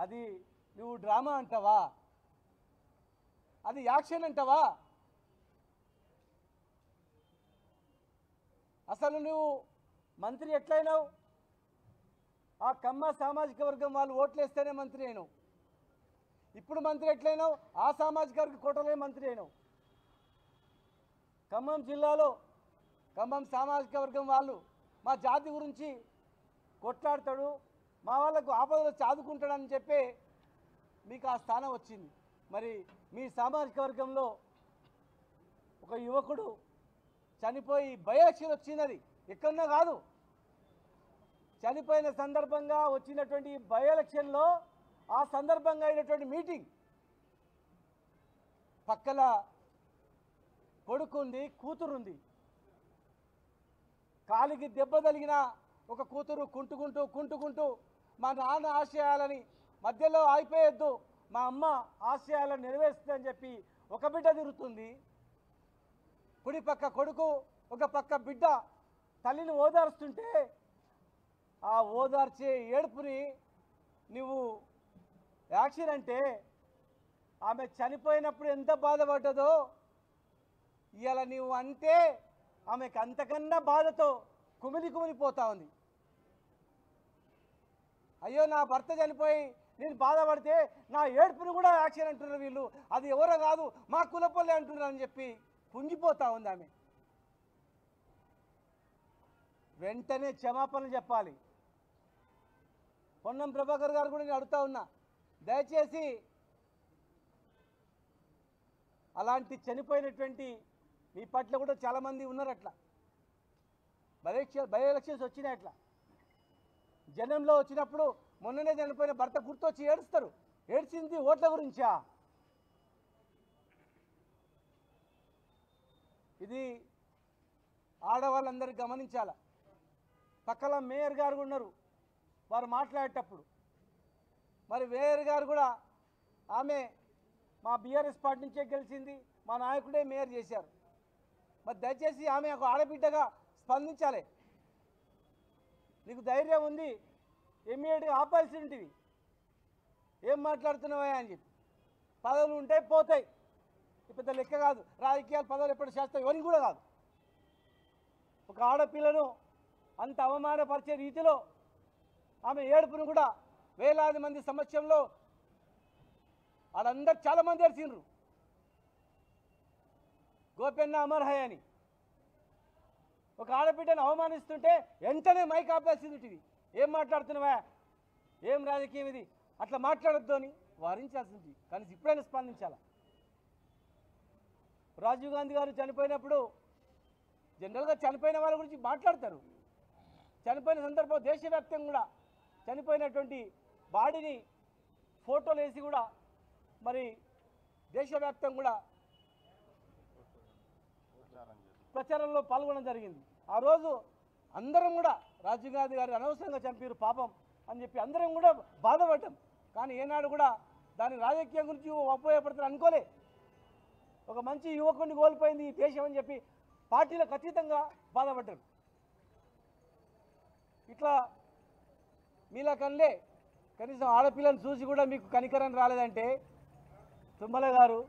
అది నువ్వు డ్రామా అంటావా? అది యాక్షన్ అంటావా? అసలు నువ్వు మంత్రి ఎట్లయినావు? ఆ కమ్మ సామాజిక వర్గం వాళ్ళు ఓట్లేస్తేనే మంత్రి అయినావు. ఇప్పుడు మంత్రి ఎట్లయినావు? ఆ సామాజిక వర్గ కోటలే మంత్రి అయినావు. ఖమ్మం జిల్లాలో ఖమ్మం సామాజిక వర్గం వాళ్ళు మా జాతి గురించి కొట్లాడతాడు, మా వాళ్ళకు ఆపదలో చాదుకుంటాడని చెప్పి మీకు ఆ స్థానం వచ్చింది. మరి మీ సామాజిక వర్గంలో ఒక యువకుడు చనిపోయి బై ఎలక్షన్ వచ్చినది ఎక్కడన్నా కాదు, చనిపోయిన సందర్భంగా వచ్చినటువంటి బై ఎలక్షన్లో ఆ సందర్భంగా అయినటువంటి మీటింగ్ పక్కల కొడుకుంది, కూతురుంది. కాలికి దెబ్బ తగిలిన ఒక కూతురు కుంటుకుంటూ మా నాన్న ఆశయాలని మధ్యలో ఆగిపోయొద్దు, మా అమ్మ ఆశయాలను నెరవేరుస్తుందని చెప్పి ఒక బిడ్డ తిరుగుతుంది. కుడి పక్క కొడుకు, ఒక పక్క బిడ్డ తల్లిని ఓదార్స్తుంటే ఆ ఓదార్చే ఏడుపుని నువ్వు యాక్షన్ అంటే ఆమె చనిపోయినప్పుడు ఎంత బాధపడ్డదో ఇవాళ నువ్వు అంటే ఆమెకు అంతకన్నా బాధతో కుమిలిపోతా ఉంది. అయ్యో నా భర్త చనిపోయి నేను బాధపడితే నా ఏడుపుని కూడా యాక్షన్ అంటున్నారు వీళ్ళు, అది ఎవరో కాదు మా కులపల్లె అంటున్నారు అని చెప్పి కుంగిపోతా ఉంది ఆమె. వెంటనే క్షమాపణలు చెప్పాలి. పొన్నం ప్రభాకర్ గారు కూడా నేను అడుగుతా ఉన్నా, దయచేసి అలాంటి చనిపోయినటువంటి మీ పట్ల కూడా చాలామంది ఉన్నారు అట్లా, బై ఎలక్షన్స్ వచ్చినాయి అట్లా. జనంలో వచ్చినప్పుడు మొన్ననే చనిపోయిన భర్త గుర్తొచ్చి ఏడుస్తారు. ఏడ్చింది ఓట్ల గురించా? ఇది ఆడవాళ్ళందరూ గమనించాల. పక్కల మేయర్ గారు ఉన్నారు, వారు మాట్లాడేటప్పుడు మరి మేయర్ గారు కూడా ఆమె మా బీఆర్ఎస్ పార్టీ నుంచే గెలిచింది, మా నాయకుడే మేయర్ చేశారు. మరి దయచేసి ఆమె ఒక ఆడబిడ్డగా స్పందించాలి. నీకు ధైర్యం ఉంది ఇమ్మీడియట్గా ఆపాల్సి ఉంటుంది. ఏం మాట్లాడుతున్నావా అని చెప్పి. పదవులు ఉంటాయి పోతాయి, పెద్ద లెక్క కాదు. రాజకీయాలు పదవులు ఎప్పుడు చేస్తాయి ఎవరికి కూడా కాదు. ఒక ఆడపిల్లను అంత అవమానపరిచే రీతిలో ఆమె ఏడుపును కూడా వేలాది మంది సమక్షంలో వాళ్ళందరూ చాలామంది ఏడ్చిండ్రు. గోపెన్న అమర్హయ్ అని ఒక ఆడబిడ్డను అవమానిస్తుంటే వెంటనే మైక్ ఆపేసింది. ఏం మాట్లాడుతున్నావా, ఏం రాజకీయం ఇది, అట్లా మాట్లాడొద్దు అని వారించాల్సింది. కానీ ఇప్పుడైనా స్పందించాలా. రాజీవ్ గాంధీ గారు చనిపోయినప్పుడు జనరల్గా చనిపోయిన వాళ్ళ గురించి మాట్లాడతారు. చనిపోయిన సందర్భం దేశవ్యాప్తంగా కూడా చనిపోయినటువంటి బాడీని ఫోటోలు వేసి కూడా మరి దేశవ్యాప్తంగా కూడా ప్రచారంలో పాల్గొనడం జరిగింది. ఆ రోజు అందరం కూడా రాజీవ్ గాంధీ గారు అనవసరంగా చంపారు పాపం అని చెప్పి అందరం కూడా బాధపడ్డాం. కానీ ఏనాడు కూడా దాని రాజకీయం గురించి ఉపయోగపడతారు అనుకోలే. ఒక మంచి యువకుడిని కోల్పోయింది ఈ దేశం అని చెప్పి పార్టీలకు అతీతంగా బాధపడ్డారు. ఇట్లా మీలా కనలే కనీసం ఆడపిల్లని చూసి కూడా మీకు కనికరం రాలేదంటే తుమ్మల గారు